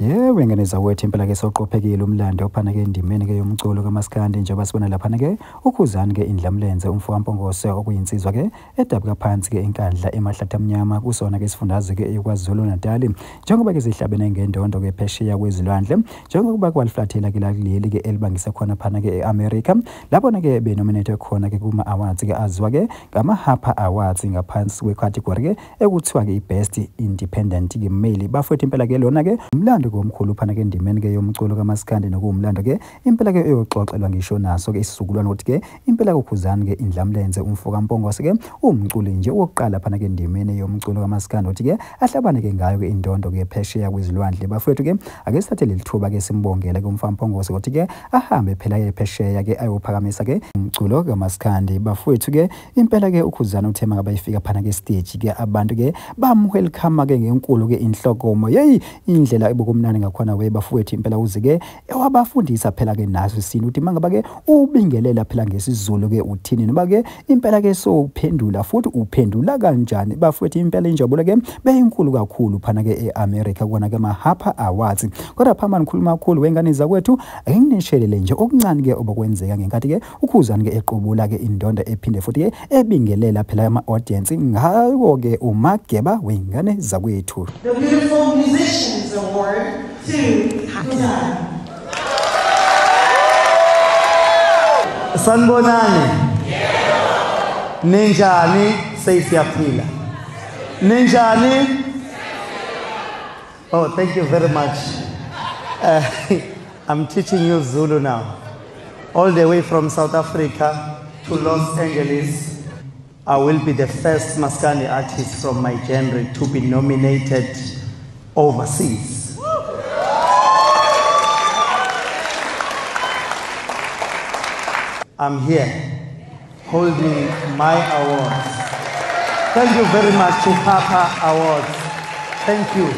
Yebo, ngeneza wethu impela ke soqophekile umlando ophana ke endimeni ke yomculo kaMaskandi njengoba sibona lapha ke uKhuzani ke Indlamlenze umfo kaMpongose okuyinsizwa ke edabuka phansi ke enkandla emahlathi amnyama kusona ke isifundazwe ke eKwaZulu Natal njengoba ke zihlabene ngendondo ke phesheya kwezilwandle njengoba kwaliflathela ke laleli ke elibangisa khona phana ke eAmerica lapho ke benominate khona ke kuma awards ke aziwa ke ngama Harper Awards ngaphansi kwecategory ke ekuthiwa ke iBest Independent ke male bafethu impela ke lona ke umlando komkhulu phana ke endimeni ke yomculo kaMaskandi nokuwumlando ke impela ke eyoxoxelwa ngisho naso ke isizukulwane ukuthi ke impela uKhuzani ke Indlamlenze umfo kaMpongose ke umculi nje oqala phana ke endimeni yomculo kaMaskandi uthi ke ahlabane ke ngayo ke indondo ke phesheya kwezilwandle bafethu ke ake sithathe lelithuba ke simbongela ke umfo kaMpongose ukuthi ke ahambe phela ke phesheya ke ayophakamisa ke umculo kaMaskandi bafethu ke impela ke uKhuzani uthema ngabayifika phana ke stage ke abantu ke bamwelcome ke ngenkulu ke inhlokomo indlela ebukumnandi ngakhona bafowethu impela uze ke wabafundisa phela ke naso isini uthi mangaba ke ubingelela phela ngesizulu ke uthini noba ke impela ke sowuphendula futhi uphendula kanjani bafowethu impela injabulo ke beyinkulu kakhulu phana ke eAmerica kona ke Harper Awards kodwa phambili ngikhuluma kakhulu wengane zakwethu angingishelele nje okuncane ke obokwenzeka ngenkathi ke uKhuzani ke eqobula ke indondo ephinde futhi ke ebingelela phela ama audience ngawo ke uMageba wengane zakwethu. The Beautiful Musicians Award to Khuzani. Sanibonani. Ninjani sesiyaphila. Ninjani? Oh, thank you very much. I'm teaching you Zulu now. All the way from South Africa to Los Angeles. I will be the first Maskandi artist from my genre to be nominated overseas. I'm here holding my awards. Thank you very much to Harper Awards. Thank you.